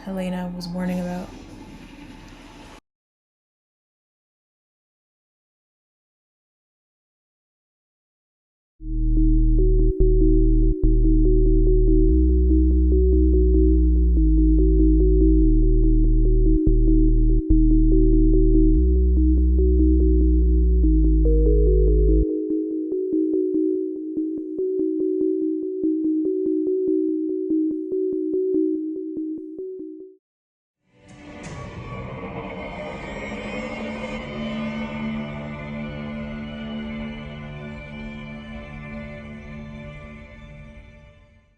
Helena was warning about.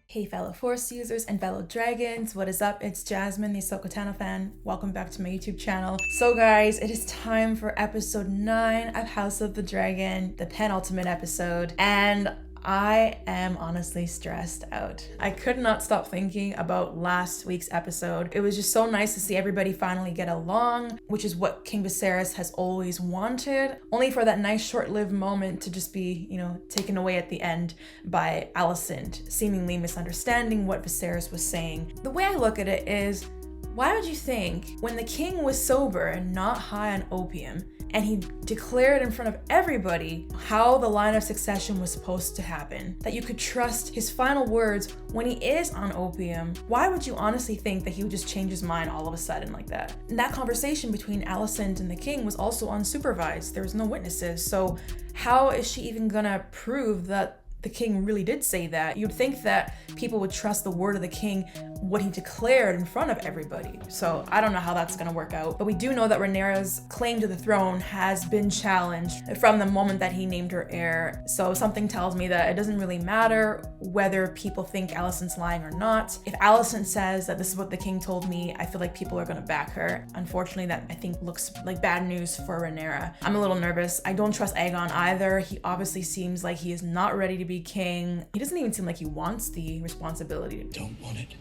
Hey fellow Force users and fellow dragons, what is up? It's Jasmine, the AhsokaTanoFan. Welcome back to my YouTube channel. So guys, it is time for episode 9 of House of the Dragon, the penultimate episode, and I am honestly stressed out. I could not stop thinking about last week's episode. It was just so nice to see everybody finally get along, which is what King Viserys has always wanted, only for that nice short-lived moment to just be, taken away at the end by Allicent, seemingly misunderstanding what Viserys was saying. The way I look at it is, why would you think when the king was sober and not high on opium, and he declared in front of everybody how the line of succession was supposed to happen, that you could trust his final words when he is on opium? Why would you honestly think that he would just change his mind all of a sudden like that? And that conversation between Allicent and the king was also unsupervised. There was no witnesses. So how is she even gonna prove that the king really did say that? You'd think that people would trust the word of the king, what he declared in front of everybody. So I don't know how that's gonna work out, but we do know that Rhaenyra's claim to the throne has been challenged from the moment that he named her heir. So something tells me that it doesn't really matter whether people think Alicent's lying or not. If Alicent says that this is what the king told me, I feel like people are gonna back her. Unfortunately, that I think looks like bad news for Rhaenyra. I'm a little nervous. I don't trust Aegon either. He obviously seems like he is not ready to be king. He doesn't even seem like he wants the responsibility. Don't want it.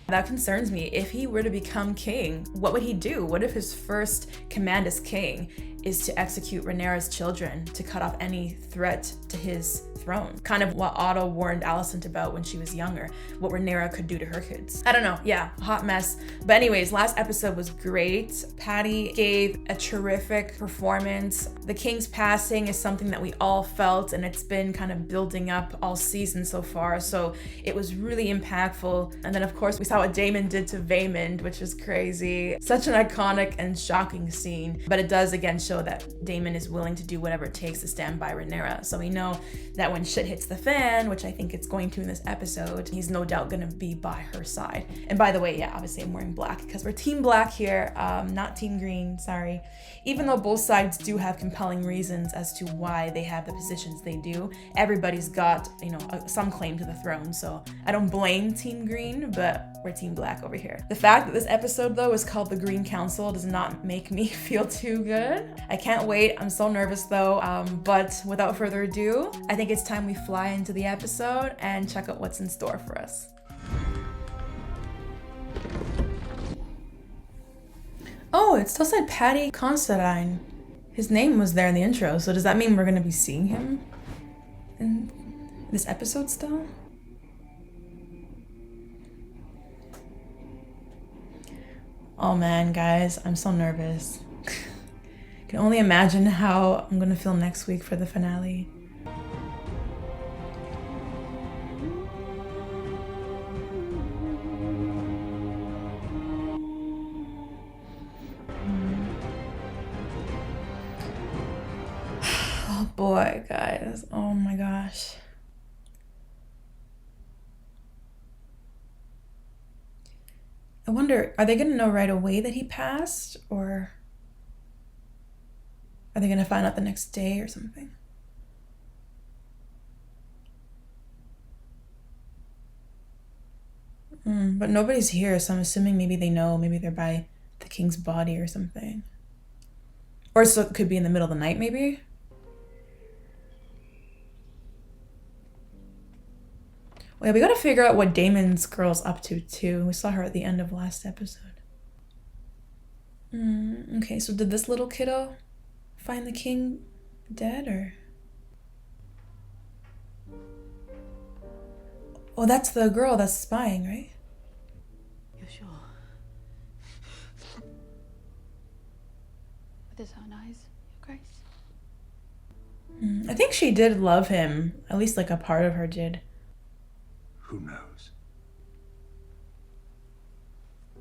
That concerns me. If he were to become king, what would he do? What if his first command as king is to execute Rhaenyra's children, to cut off any threat to his throne? Kind of what Otto warned Alicent about when she was younger, what Rhaenyra could do to her kids. I don't know, yeah, hot mess. But anyways, last episode was great. Patty gave a terrific performance. The king's passing is something that we all felt, and it's been kind of building up all season so far, so it was really impactful. And then of course we saw what Daemon did to Vaemond, which is crazy. Such an iconic and shocking scene, but it does again show that Daemon is willing to do whatever it takes to stand by Rhaenyra. So we know that when shit hits the fan, which I think it's going to in this episode, he's no doubt gonna be by her side. And by the way, yeah, obviously I'm wearing black because we're team black here, not team green, sorry. Even though both sides do have compelling reasons as to why they have the positions they do, everybody's got, some claim to the throne. So I don't blame team green, but we're team black over here. The fact that this episode though is called the Green Council does not make me feel too good. I can't wait. I'm so nervous though. But without further ado, I think it's time we fly into the episode and check out what's in store for us. Oh, it still said Paddy Considine. His name was there in the intro, so does that mean we're gonna be seeing him in this episode still? Oh man, guys, I'm so nervous. I can only imagine how I'm gonna feel next week for the finale. Oh boy, guys, oh my gosh. I wonder, are they gonna know right away that he passed, or are they gonna find out the next day or something? But nobody's here, so I'm assuming maybe they know, maybe they're by the king's body or something. Or so it could be in the middle of the night, maybe? Well, yeah, we gotta figure out what Daemon's girl's up to too. We saw her at the end of last episode. Okay, so did this little kiddo find the king dead, or? Oh, that's the girl that's spying, right? You're sure? with his own eyes, Your Grace. I think she did love him. At least like a part of her did. Who knows?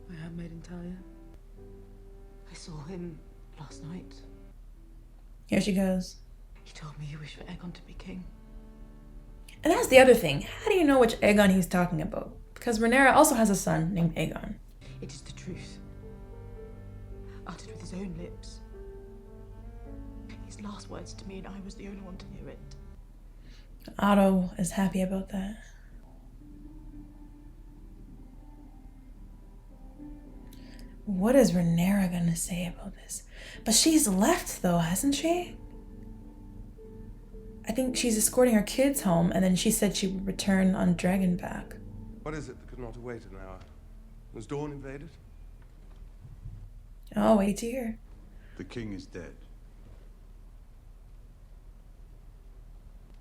My handmaiden Talia. I saw him last night. Here she goes. He told me he wished for Aegon to be king. And that's the other thing. How do you know which Aegon he's talking about? Because Rhaenyra also has a son named Aegon. It is the truth. Uttered with his own lips. His last words to me, and I was the only one to hear it. Otto is happy about that. What is Rhaenyra gonna say about this? But she's left though, hasn't she? I think she's escorting her kids home, and then she said she would return on Dragonback. What is it that could not await an hour? Was Dawn invaded? Oh, wait to hear. The king is dead.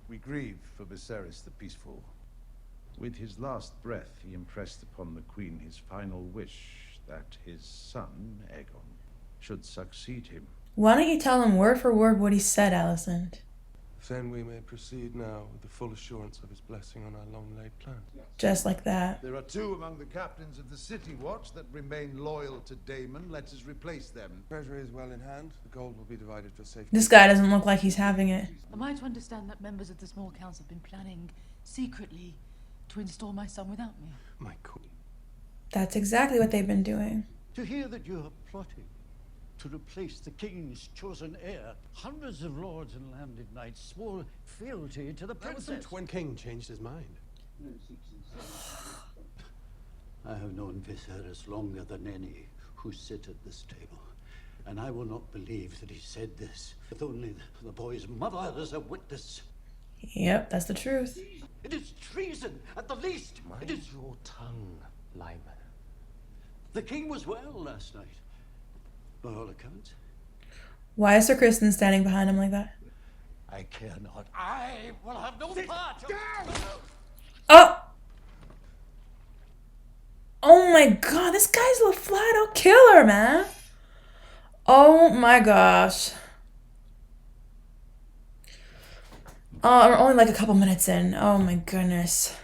We grieve for Viserys the Peaceful. With his last breath, he impressed upon the queen his final wish that his son, Aegon, should succeed him. Why don't you tell him word for word what he said, Alicent? Then we may proceed now with the full assurance of his blessing on our long-laid plans. Just like that. There are two among the captains of the City Watch that remain loyal to Daemon. Let us replace them. Treasury is well in hand. The gold will be divided for safety. This guy doesn't look like he's having it. Am I to understand that members of the small council have been planning secretly to install my son without me? My queen. That's exactly what they've been doing. To hear that you are plotting to replace the king's chosen heir, hundreds of lords and landed knights swore fealty to the princess. When King changed his mind. I have known Viserys longer than any who sit at this table, and I will not believe that he said this with only the boy's mother as a witness. Yep, that's the truth. It is treason, at the least. Mind It is. your tongue, Lyman. The king was well last night, by all accounts. Why is Sir Kristen standing behind him like that? I care not. I will have no part. Oh! Oh my god, this guy's a flat out killer, man. Oh my gosh. Oh, we're only like a couple minutes in. Oh my goodness.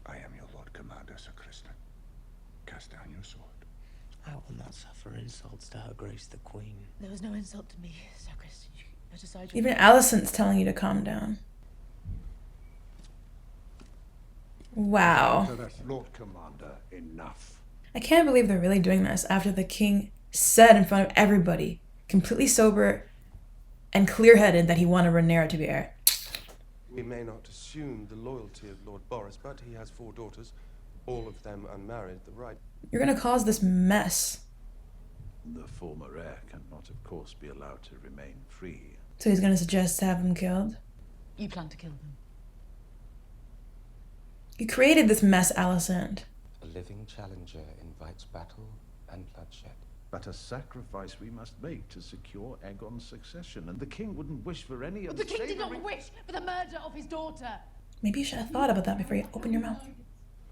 I am your Lord Commander, Sir Kristen. Cast down your sword. I will not suffer insults to Her Grace the Queen. There was no insult to me, Sir Chris. You put aside your... Even Alicent's telling you to calm down. Wow. Lord Commander, enough. I can't believe they're really doing this after the king said in front of everybody, completely sober and clear-headed, that he wanted Rhaenyra to be heir. We may not assume the loyalty of Lord Boris, but he has 4 daughters, all of them unmarried. The right. You're gonna cause this mess. The former heir cannot, of course, be allowed to remain free. So he's gonna suggest to have them killed? You plan to kill them. You created this mess, Alicent. A living challenger invites battle and bloodshed. But a sacrifice we must make to secure Aegon's succession, and the king wouldn't wish for any But the king did not unsavory- wish for the murder of his daughter. Maybe you should have thought about that before you open your mouth.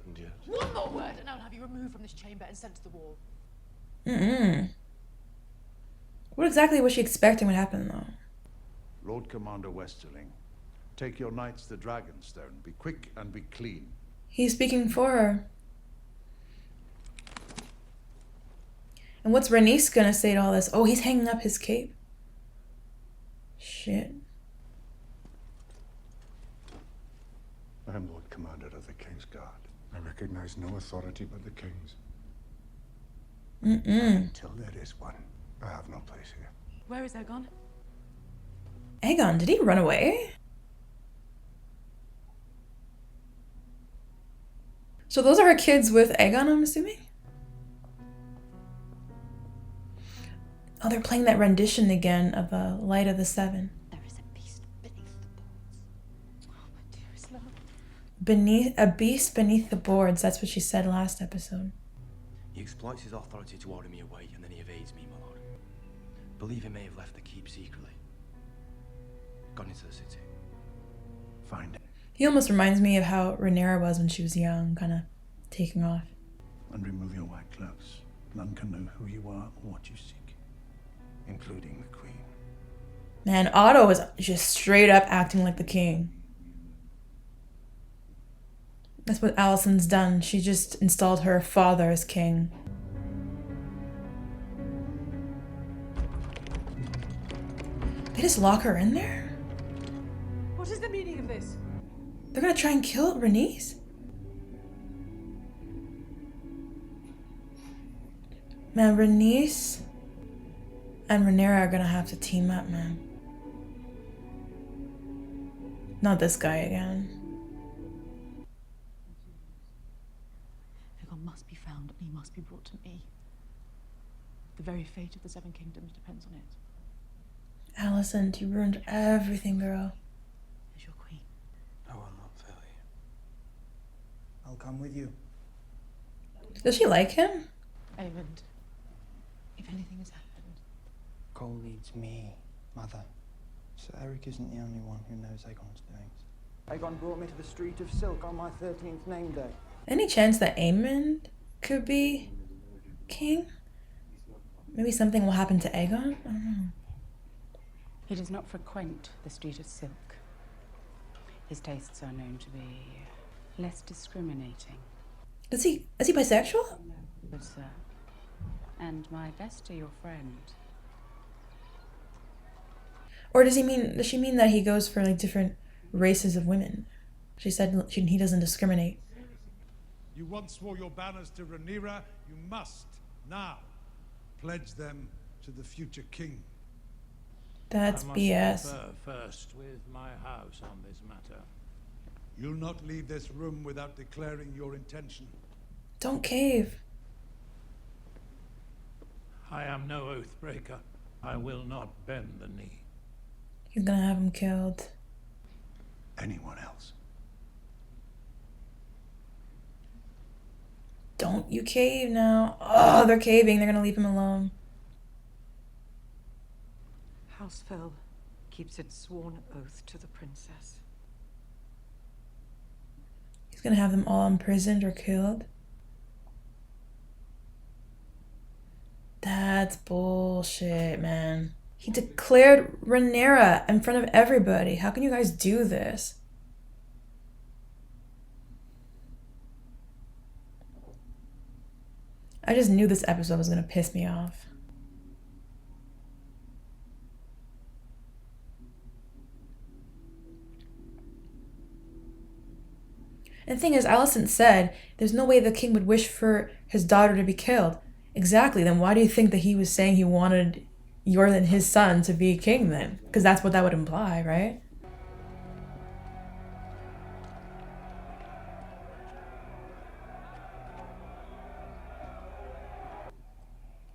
And yet, One more word and I'll have you removed from this chamber and sent to the wall. What exactly was she expecting would happen, though? Lord Commander Westerling, take your knights to Dragonstone. Be quick and be clean. He's speaking for her. And what's Rhaenys gonna say to all this? Oh, he's hanging up his cape. Shit. I am Lord Commander of the King's Guard. I recognize no authority but the King's. Until there is one, I have no place here. Where is Aegon? Aegon, did he run away? So those are her kids with Aegon, I'm assuming? Oh, they're playing that rendition again of Light of the Seven. There is a beast beneath the boards. Oh, my dearest love. A beast beneath the boards, that's what she said last episode. He exploits his authority to order me away, and then he evades me, my lord. Believe he may have left the keep secretly. Gone into the city. Find it He almost reminds me of how Rhaenyra was when she was young, kind of taking off. and remove your white cloaks. None can know who you are or what you seek, including the Queen. Man, Otto is just straight up acting like the king. That's what Allison's done. She just installed her father as king. They just lock her in there? What is the meaning of this? They're gonna try and kill Rhaenys? Man, Rhaenys and Rhaenyra are gonna have to team up, man. Not this guy again. Aegon must be found and he must be brought to me. The very fate of the Seven Kingdoms depends on it. Alicent, you ruined everything, girl. As your queen. No, I'm not fairly. I'll come with you. Does she like him? Aemond, if anything has happened. Cole needs me, Mother. So Eric isn't the only one who knows Aegon's doings. Aegon brought me to the Street of Silk on my 13th name day. Any chance that Aemond could be king? Maybe something will happen to Aegon? I don't know. He does not frequent the Street of Silk. His tastes are known to be less discriminating. Is he bisexual? Good sir. And my best to your friend. Or does she mean that he goes for like different races of women? She said he doesn't discriminate. You once swore your banners to Rhaenyra. You must now pledge them to the future king. That's BS. Confer first with my house on this matter. You'll not leave this room without declaring your intention. Don't cave. I am no oath breaker. I will not bend the knee. He's gonna have him killed. Anyone else? Don't you cave now. Oh, they're caving. They're gonna leave him alone. House Fell keeps its sworn oath to the princess. He's gonna have them all imprisoned or killed. That's bullshit, man. He declared Rhaenyra in front of everybody. How can you guys do this? I just knew this episode was gonna piss me off. And the thing is, Alicent said there's no way the king would wish for his daughter to be killed. Exactly, then why do you think that he was saying he wanted your and his son to be king then? Because that's what that would imply, right?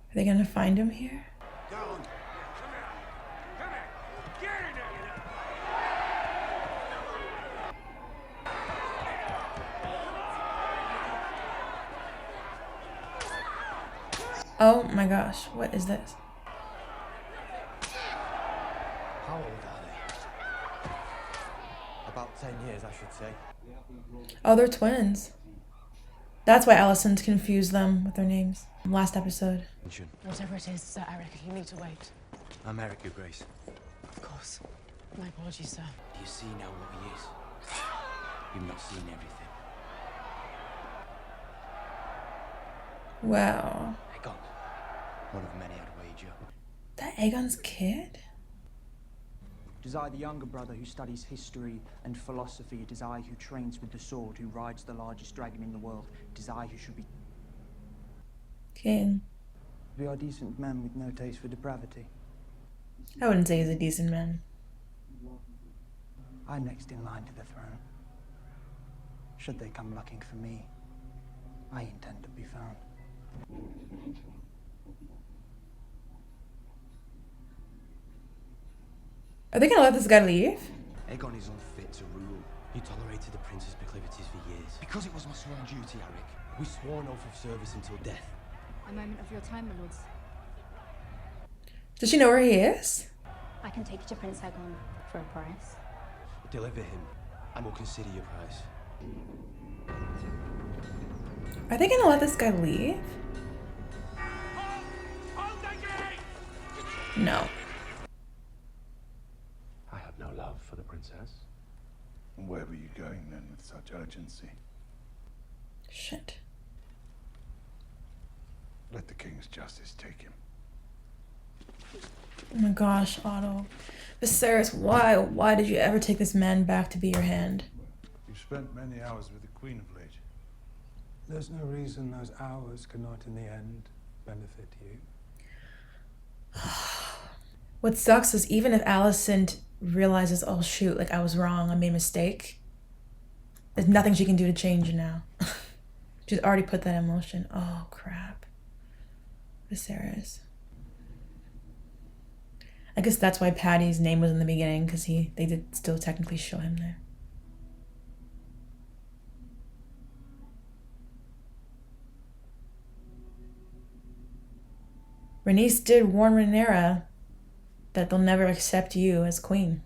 Are they gonna find him here? Oh my gosh, what is this? How old are they? About 10 years, I should say. Oh, they're twins. That's why Alicent confused them with their names. Last episode. Whatever it is, Sir Eric, you need to wait. I'm Eric, Your Grace. Of course. My apologies, sir. Do you see now what he is? You've not seen everything. Wow. Aegon. One of many, I'd wager. That Aegon's kid? It is I, the younger brother, who studies history and philosophy. It is I who trains with the sword, who rides the largest dragon in the world. It is I who should be King. We are decent men with no taste for depravity. I wouldn't say he's a decent man. I'm next in line to the throne. Should they come looking for me, I intend to be found. Are they gonna let this guy leave? Aegon is unfit to rule. He tolerated the prince's proclivities for years. Because it was my sworn duty, Eric. We swore an oath of service until death. A moment of your time, my lords. Does she know where he is? I can take you to Prince Aegon for a price. Deliver him, and we'll consider your price. Are they gonna let this guy leave? No. I have no love for the princess. And where were you going then with such urgency? Shit. Let the king's justice take him. Oh my gosh, Otto. Viserys, why? Why did you ever take this man back to be your hand? You've spent many hours with the queen of late. There's no reason those hours cannot in the end benefit you. What sucks is even if Alicent realizes, oh shoot, like I was wrong, I made a mistake, there's nothing she can do to change it now. She's already put that in motion. Oh crap. Viserys. I guess that's why Paddy's name was in the beginning, because they did still technically show him there. Rhaenys did warn Rhaenyra that they'll never accept you as queen.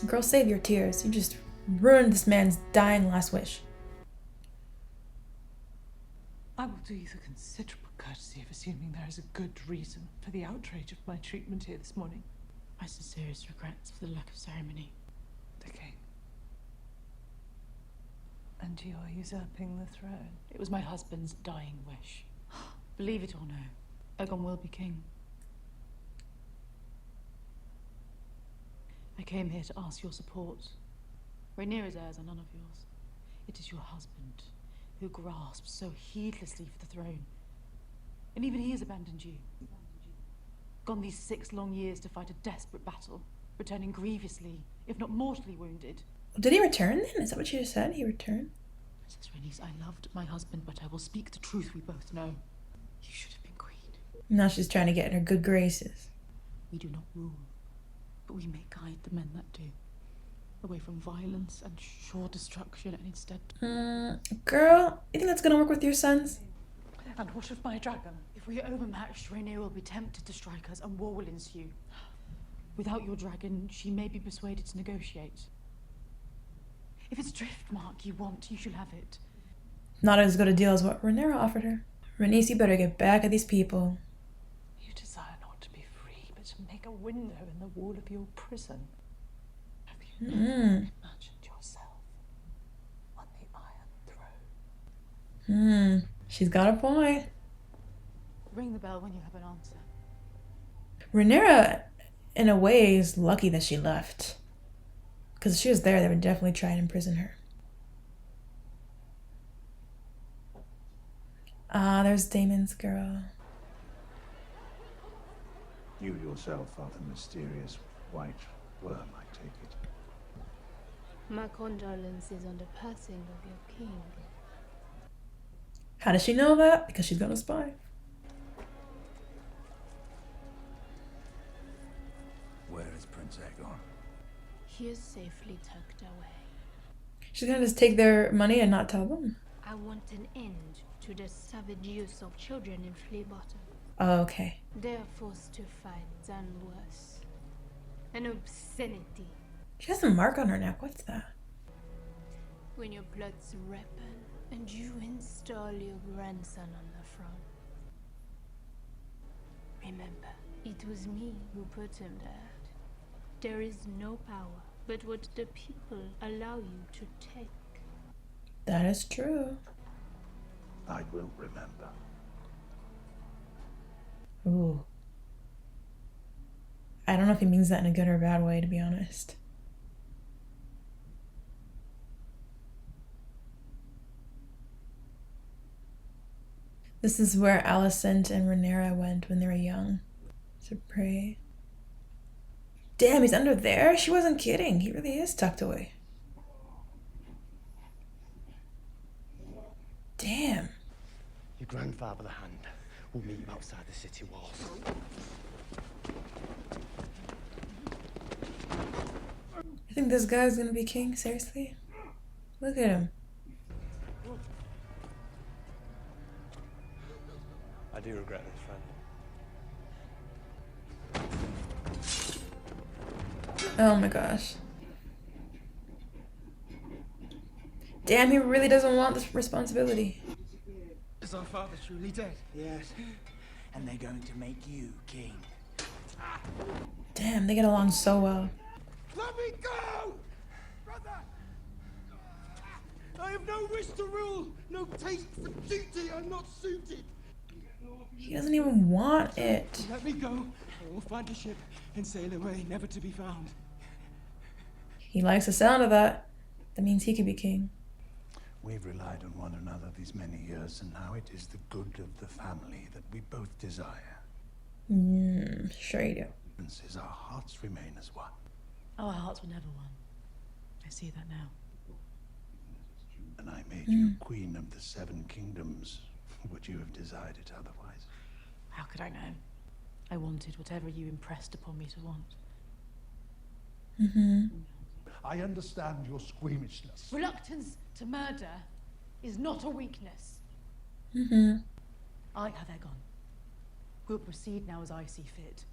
Girl, save your tears. You just ruined this man's dying last wish. I will do you the considerable courtesy of assuming there is a good reason for the outrage of my treatment here this morning. My sincerest regrets for the lack of ceremony. The king. And you are usurping the throne. It was my husband's dying wish. Believe it or no, Aegon will be king. I came here to ask your support. Rhaenyra's heirs are none of yours. It is your husband who grasps so heedlessly for the throne. And even he has abandoned you. Gone these 6 long years to fight a desperate battle, returning grievously, if not mortally wounded. Did he return then? Is that what you just said? He returned? Princess Rhaenys, I loved my husband, but I will speak the truth we both know. You should have been queen. Now she's trying to get in her good graces. We do not rule, but we may guide the men that do. Away from violence and sure destruction, and instead... Girl, you think that's gonna work with your sons? And what of my dragon? If we are overmatched, Rhaenyra will be tempted to strike us and war will ensue. Without your dragon, she may be persuaded to negotiate. If it's Driftmark you want, you shall have it. Not as good a deal as what Rhaenyra offered her. Rhaenys, you better get back at these people. You desire not to be free, but to make a window in the wall of your prison. Have you never imagined yourself on the Iron Throne? She's got a point. Ring the bell when you have an answer. Rhaenyra, in a way, is lucky that she left. Because if she was there, they would definitely try and imprison her. Ah, there's Daemon's girl. You yourself are the mysterious white worm, I take it. My condolences on the passing of your king. How does she know that? Because she's gonna spy. Where is Prince Aegon? He is safely tucked away. She's gonna just take their money and not tell them? I want an end to the savage use of children in flea bottom. Oh, okay. They are forced to fight and worse. An obscenity. She has a mark on her neck. What's that? When your plots ripen and you install your grandson on the throne. Remember, it was me who put him there. There is no power but what the people allow you to take. That is true. I will remember. Ooh. I don't know if he means that in a good or bad way, to be honest. This is where Alicent and Rhaenyra went when they were young. To pray. Damn, he's under there? She wasn't kidding. He really is tucked away. Damn. Your grandfather, the Hand, will meet you outside the city walls. You think this guy's gonna be king? Seriously? Look at him. I do regret this, friend. Oh my gosh. Damn, he really doesn't want this responsibility. Is our father truly dead? Yes. And they're going to make you king. Damn, they get along so well. Let me go! Brother! I have no wish to rule, no taste for duty. I'm not suited. He doesn't even want it. Let me go. I will find a ship and sail away, never to be found. He likes the sound of that. That means he could be king. We've relied on one another these many years, and now it is the good of the family that we both desire. Sure you do. Our hearts remain as one. Our hearts were never one. I see that now. And I made you queen of the 7 kingdoms. Would you have desired it otherwise? How could I know? I wanted whatever you impressed upon me to want. I understand your squeamishness. Reluctance to murder is not a weakness. I have Aegon. We'll proceed now as I see fit.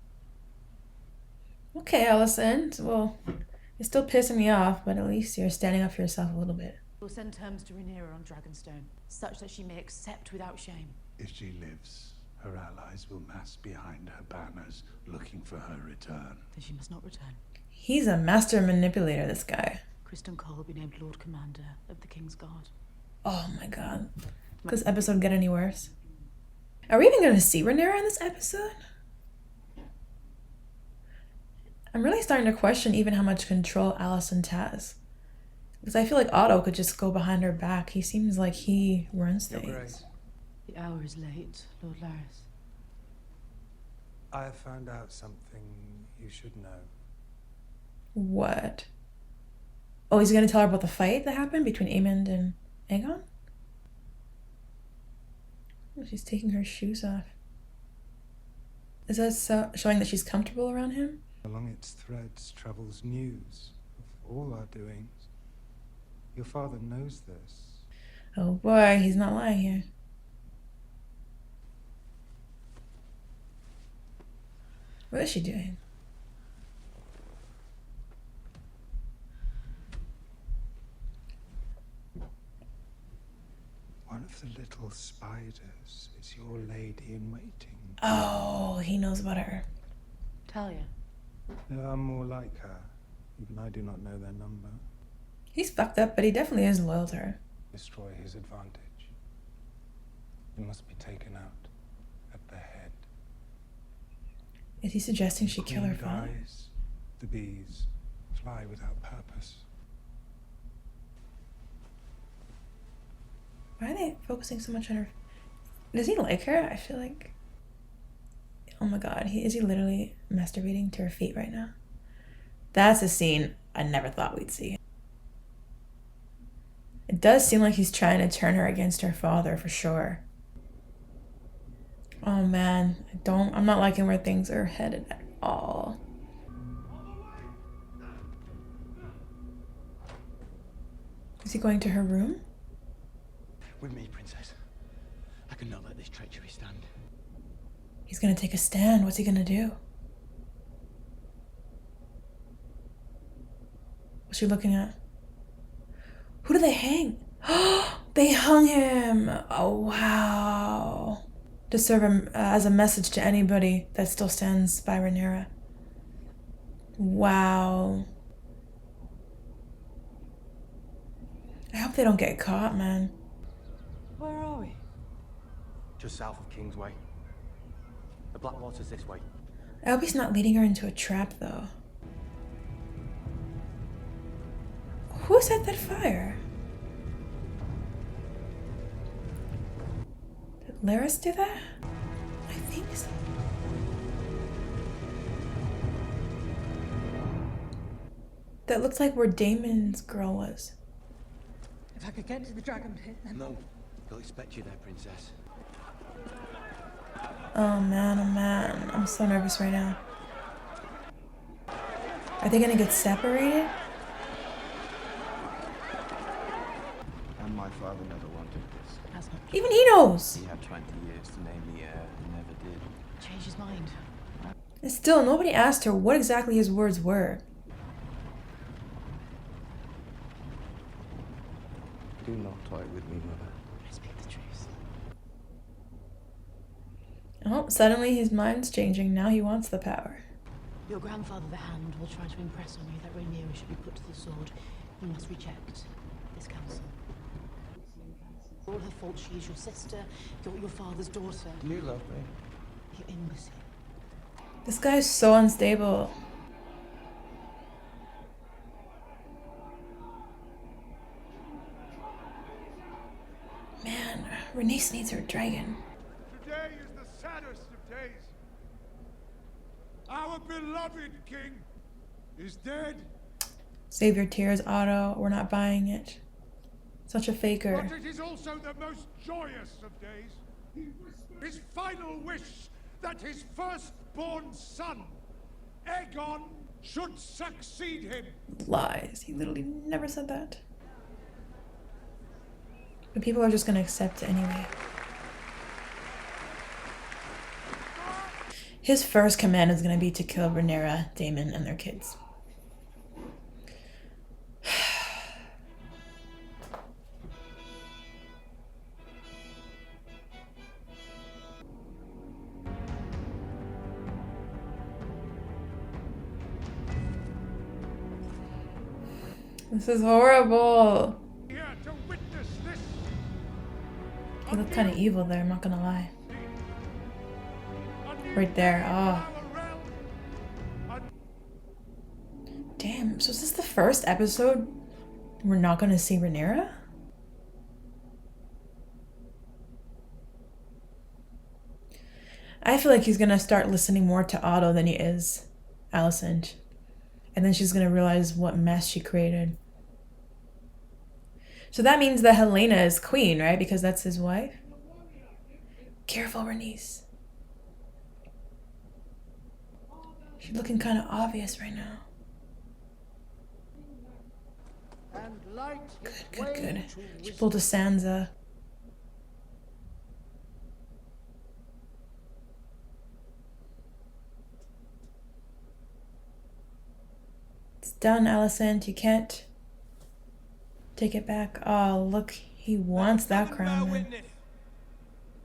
Okay, Alicent. Well, you're still pissing me off, but at least you're standing up for yourself a little bit. We'll send terms to Rhaenyra on Dragonstone, such that she may accept without shame. If she lives, her allies will mass behind her banners, looking for her return. Then she must not return. He's a master manipulator, this guy. Criston Cole will be named Lord Commander of the King's Guard. Oh my god. Could this episode get any worse? Are we even going to see Rhaenyra in this episode? I'm really starting to question even how much control Alicent has. Because I feel like Otto could just go behind her back. He seems like he runs things. Your Grace, The hour is late, Lord Larys. I have found out something you should know. What? Oh, he's going to tell her about the fight that happened between Aemond and Aegon? Oh, she's taking her shoes off. Is that showing that she's comfortable around him? Along its threads travels news of all our doings. Your father knows this. Oh boy, he's not lying here. What is she doing? One of the little spiders is your lady in waiting. Oh, he knows about her. Talia. There are more like her. Even I do not know their number. He's fucked up, but he definitely is loyal to her. Destroy his advantage. He must be taken out at the head. Is he suggesting she kill her Queen father? dies, the bees fly without purpose. Why are they focusing so much on her? Does he like her? I feel like... Oh my god, is he literally masturbating to her feet right now? That's a scene I never thought we'd see. It does seem like he's trying to turn her against her father for sure. Oh man, I'm not liking where things are headed at all. Is he going to her room? With me, Princess. I cannot let this treachery stand. He's gonna take a stand. What's he gonna do? What's she looking at? Who do they hang? They hung him! Oh, wow. To serve him as a message to anybody that still stands by Rhaenyra. Wow. I hope they don't get caught, man. Where are we? Just south of Kingsway. The Blackwater's this way. I hope he's not leading her into a trap, though. Who set that fire? Did Larys do that? I think so. That looks like where Damon's girl was. If I could get to the dragon pit, then... No, they'll expect you there, Princess. Oh man, I'm so nervous right now. Are they gonna get separated? And my father never wanted this. Even he knows! He had 20 years to name the heir and never did. Change his mind. And still, nobody asked her what exactly his words were. Do not toy with me, Mother. I speak the truth. Oh, suddenly his mind's changing. Now he wants the power. Your grandfather, the Hand, will try to impress on you that Rhaenyra should be put to the sword. You must reject this counsel. For all her fault, she is your sister, your father's daughter. Do you love me? You imbecile. This guy is so unstable. Man, Rhaenys needs her dragon. Today is the saddest of days. Our beloved king is dead. Save your tears, Otto. We're not buying it. Such a faker. But it is also the most joyous of days. His final wish that his firstborn son, Aegon, should succeed him. Lies. He literally never said that. But people are just gonna accept it anyway. His first command is gonna be to kill Rhaenyra, Daemon, and their kids. This is horrible. He looked kind of evil there, I'm not gonna lie. Right there, oh. Damn, so is this the first episode we're not gonna see Rhaenyra? I feel like he's gonna start listening more to Otto than he is Alicent. And then she's gonna realize what mess she created. So that means that Helena is queen, right? Because that's his wife? Careful, Rhaenys. She's looking kind of obvious right now. Good. She pulled a Sansa. It's done, Alicent. You can't take it back. Oh, look, he wants that crown. Witness.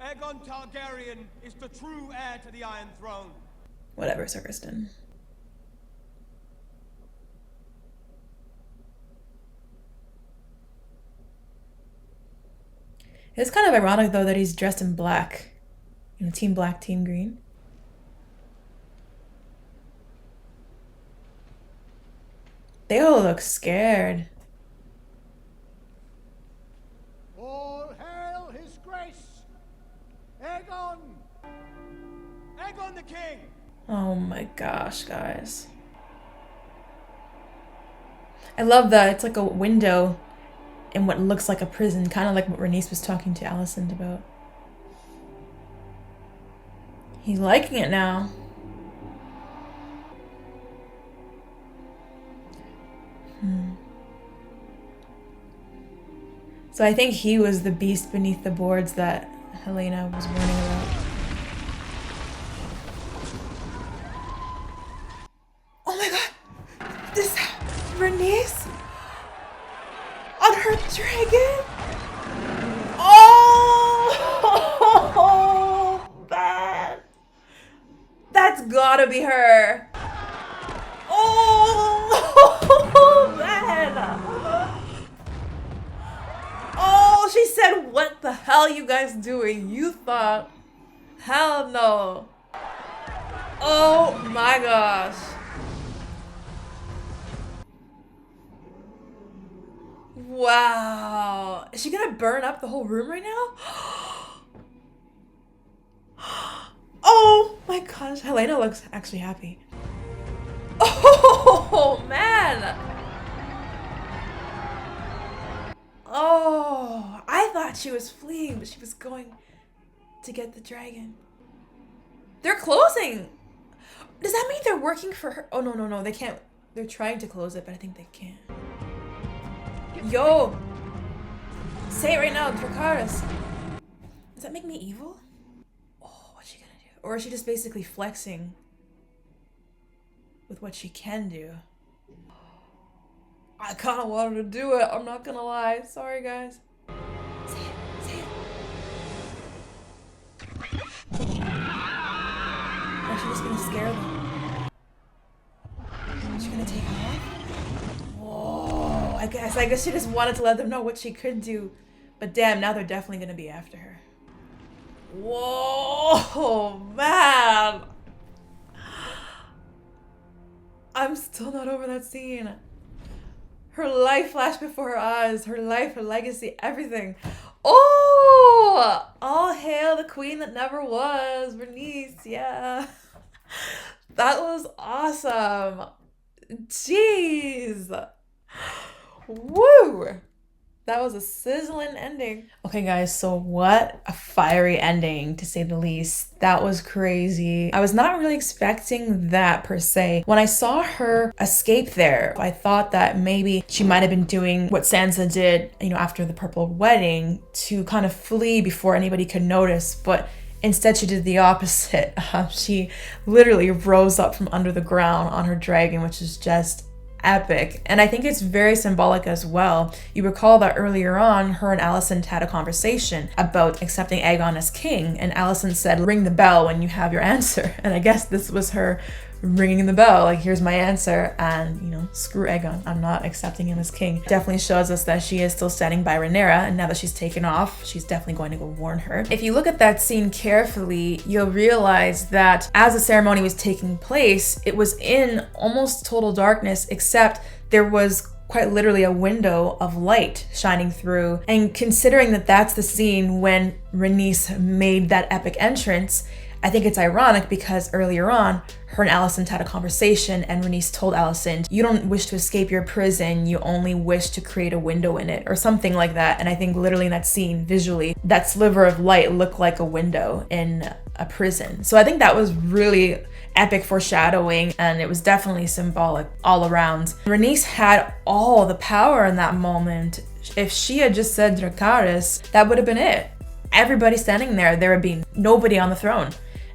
Aegon Targaryen is the true heir to the Iron Throne. Whatever, Sir Kristen. It's kind of ironic, though, that he's dressed in black. You know, team black, team green. They all look scared. All hail his grace, Aegon! Aegon the king! Oh my gosh, guys. I love that. It's like a window in what looks like a prison, kind of like what Rhaenys was talking to Alicent about. He's liking it now. So I think he was the beast beneath the boards that Helena was warning about. Oh my god! This Rhaenys on her dragon? Oh! That's gotta be her. Oh, man. Oh, she said, what the hell you guys doing? You thought, hell no. Oh my gosh. Wow. Is she gonna burn up the whole room right now? Oh my gosh, Helena looks actually happy. Oh man! Oh, I thought she was fleeing, but she was going to get the dragon. They're closing! Does that mean they're working for her? Oh no, they can't. They're trying to close it, but I think they can't. Yo! Say it right now, Dracarys. Does that make me evil? Oh, what's she gonna do? Or is she just basically flexing with what she can do? I kinda wanted to do it, I'm not gonna lie. Sorry, guys. Say it. scare them. Is she gonna take off? Whoa, I guess she just wanted to let them know what she could do. But damn, now they're definitely gonna be after her. Whoa, man. I'm still not over that scene. Her life flashed before her eyes. Her life, her legacy, everything. Oh! All hail the queen that never was. Bernice, yeah. That was awesome. Jeez. Woo! That was a sizzling ending. Okay guys, so what a fiery ending, to say the least. That was crazy. I was not really expecting that per se. When I saw her escape there, I thought that maybe she might have been doing what Sansa did, you know, after the Purple Wedding, to kind of flee before anybody could notice, but instead she did the opposite. She literally rose up from under the ground on her dragon, which is just epic. And I think it's very symbolic as well. You recall that earlier on, her and Allicent had a conversation about accepting Aegon as king, and Allicent said, ring the bell when you have your answer. And I guess this was her ringing the bell, like, here's my answer, and, you know, screw Aegon, I'm not accepting him as king. Definitely shows us that she is still standing by Rhaenyra, and now that she's taken off, she's definitely going to go warn her. If you look at that scene carefully, you'll realize that as the ceremony was taking place, it was in almost total darkness, except there was quite literally a window of light shining through. And considering that that's the scene when Rhaenys made that epic entrance, I think it's ironic because earlier on, her and Allicent had a conversation, and Rhaenys told Allicent, you don't wish to escape your prison, you only wish to create a window in it, or something like that. And I think literally in that scene, visually, that sliver of light looked like a window in a prison. So I think that was really epic foreshadowing, and it was definitely symbolic all around. Rhaenys had all the power in that moment. If she had just said Dracarys, that would have been it. Everybody standing there, there would be nobody on the throne.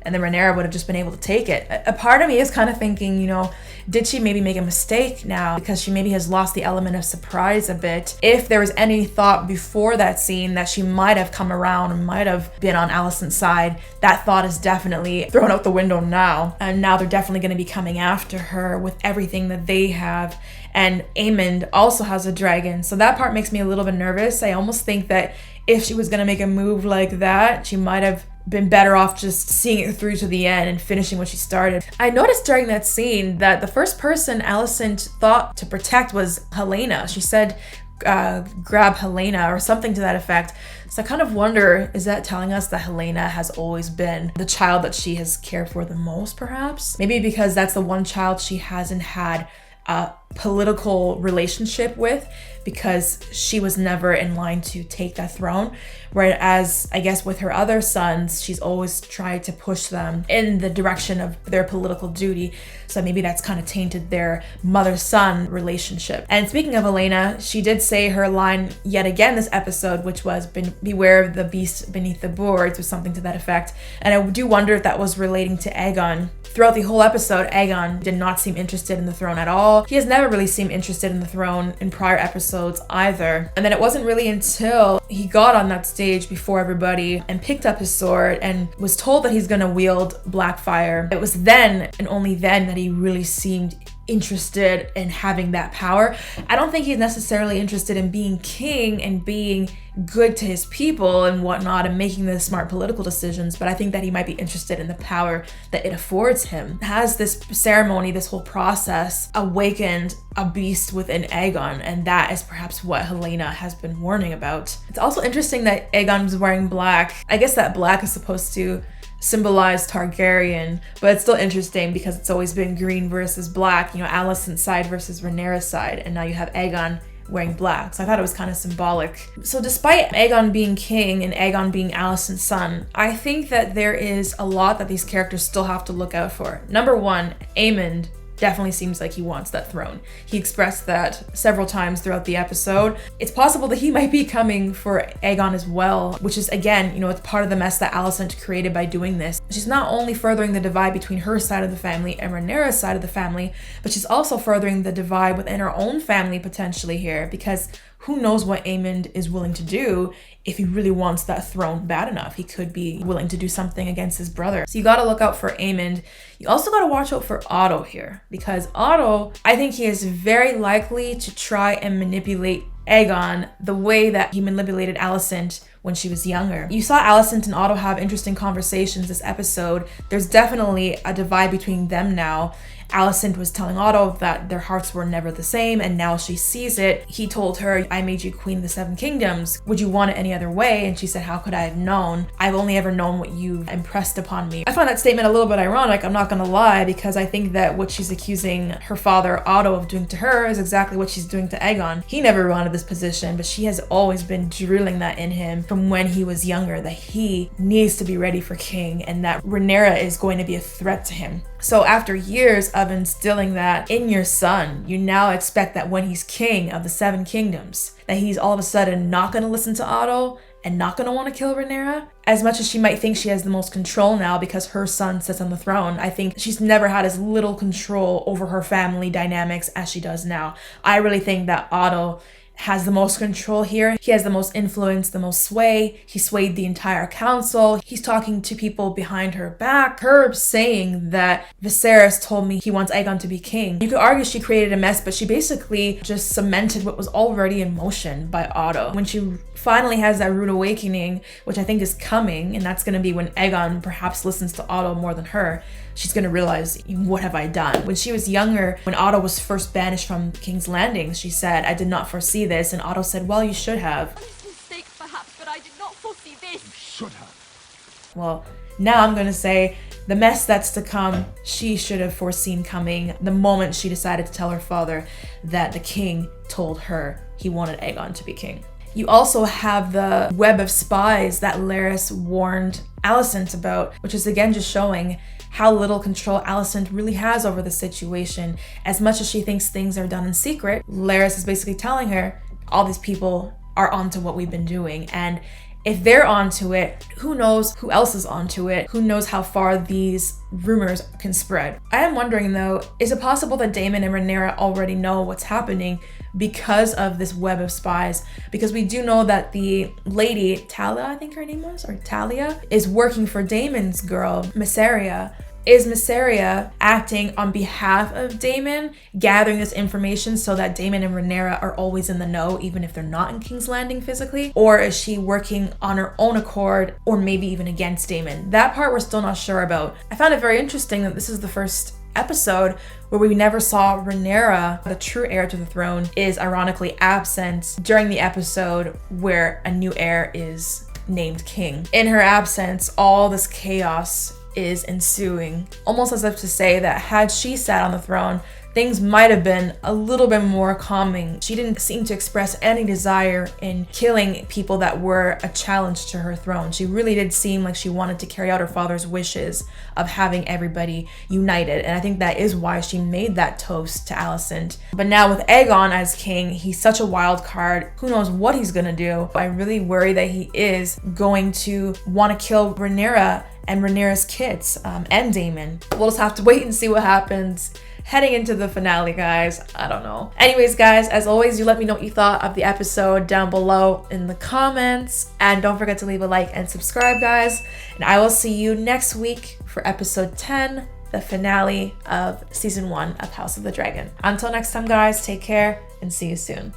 And then Rhaenyra would have just been able to take it. A part of me is kind of thinking, you know, did she maybe make a mistake now because she maybe has lost the element of surprise a bit? If there was any thought before that scene that she might have come around and might have been on Allicent's side, that thought is definitely thrown out the window now. And now they're definitely going to be coming after her with everything that they have. And Aemond also has a dragon, so that part makes me a little bit nervous. I almost think that if she was going to make a move like that, she might have been better off just seeing it through to the end and finishing what she started. I noticed during that scene that the first person Alicent thought to protect was Helaena. She said, grab Helaena or something to that effect. So I kind of wonder, is that telling us that Helaena has always been the child that she has cared for the most, perhaps? Maybe because that's the one child she hasn't had a political relationship with, because she was never in line to take that throne. Whereas I guess with her other sons, she's always tried to push them in the direction of their political duty. So maybe that's kind of tainted their mother-son relationship. And speaking of Helaena, she did say her line yet again this episode, which was beware of the beast beneath the boards, or something to that effect. And I do wonder if that was relating to Aegon. Throughout the whole episode, Aegon did not seem interested in the throne at all. He has never really seemed interested in the throne in prior episodes either. And then it wasn't really until he got on that stage before everybody and picked up his sword and was told that he's gonna wield Blackfire. It was then and only then that he really seemed interested in having that power. I don't think he's necessarily interested in being king and being good to his people and whatnot and making the smart political decisions, but I think that he might be interested in the power that it affords him. Has this ceremony, this whole process, awakened a beast within Aegon, and that is perhaps what Helaena has been warning about. It's also interesting that Aegon is wearing black. I guess that black is supposed to symbolize Targaryen, but it's still interesting because it's always been green versus black, you know, Alicent's side versus Rhaenyra's side, and now you have Aegon wearing black. So I thought it was kind of symbolic. So despite Aegon being king and Aegon being Alicent's son, I think that there is a lot that these characters still have to look out for. Number one, Aemond definitely seems like he wants that throne. He expressed that several times throughout the episode. It's possible that he might be coming for Aegon as well, which is, again, you know, it's part of the mess that Alicent created by doing this. She's not only furthering the divide between her side of the family and Rhaenyra's side of the family, but she's also furthering the divide within her own family potentially here, because who knows what Aemond is willing to do if he really wants that throne bad enough. He could be willing to do something against his brother. So you gotta look out for Aemond. You also gotta watch out for Otto here, because Otto, I think he is very likely to try and manipulate Aegon the way that he manipulated Allicent when she was younger. You saw Allicent and Otto have interesting conversations this episode. There's definitely a divide between them now. Allicent was telling Otto that their hearts were never the same, and now she sees it. He told her, I made you queen of the 7 kingdoms. Would you want it any other way? And she said, how could I have known? I've only ever known what you've impressed upon me. I find that statement a little bit ironic, I'm not gonna lie, because I think that what she's accusing her father, Otto, of doing to her is exactly what she's doing to Aegon. He never wanted this position, but she has always been drilling that in him from when he was younger, that he needs to be ready for king and that Rhaenyra is going to be a threat to him. So after years of instilling that in your son, you now expect that when he's king of the 7 kingdoms, that he's all of a sudden not going to listen to Otto and not going to want to kill Rhaenyra. As much as she might think she has the most control now because her son sits on the throne, I think she's never had as little control over her family dynamics as she does now. I really think that Otto has the most control here. He has the most influence, the most sway. He swayed the entire council. He's talking to people behind her back. Her saying that Viserys told me he wants Aegon to be king. You could argue she created a mess, but she basically just cemented what was already in motion by Otto. When she finally has that rude awakening, which I think is coming, and that's going to be when Aegon perhaps listens to Otto more than her, she's going to realize, what have I done? When she was younger, when Otto was first banished from King's Landing, she said, I did not foresee this. And Otto said, well, you should have. Mistake perhaps, but I did not foresee this. Should have. Well, now I'm going to say the mess that's to come, she should have foreseen coming the moment she decided to tell her father that the king told her he wanted Aegon to be king. You also have the web of spies that Larys warned Alicent about, which is again just showing how little control Alicent really has over the situation. As much as she thinks things are done in secret, Larys is basically telling her, all these people are onto what we've been doing, and if they're onto it, who knows who else is onto it? Who knows how far these rumors can spread? I am wondering though, is it possible that Daemon and Rhaenyra already know what's happening because of this web of spies? Because we do know that the lady, Talia, I think her name was, or Talia, is working for Daemon's girl, Mysaria. Is Mysaria acting on behalf of Daemon, gathering this information so that Daemon and Rhaenyra are always in the know, even if they're not in King's Landing physically? Or is she working on her own accord, or maybe even against Daemon? That part we're still not sure about. I found it very interesting that this is the first episode where we never saw Rhaenyra, the true heir to the throne, is ironically absent during the episode where a new heir is named king. In her absence, all this chaos is ensuing, almost as if to say that had she sat on the throne, things might have been a little bit more calming. She didn't seem to express any desire in killing people that were a challenge to her throne. She really did seem like she wanted to carry out her father's wishes of having everybody united, and I think that is why she made that toast to Alicent. But now with Aegon as king, he's such a wild card. Who knows what he's gonna do? I really worry that he is going to want to kill Rhaenyra and Rhaenyra's kids, and Daemon. We'll just have to wait and see what happens heading into the finale, guys. I don't know. Anyways, guys, as always, you let me know what you thought of the episode down below in the comments. And don't forget to leave a like and subscribe, guys. And I will see you next week for episode 10, the finale of season 1 of House of the Dragon. Until next time, guys, take care and see you soon.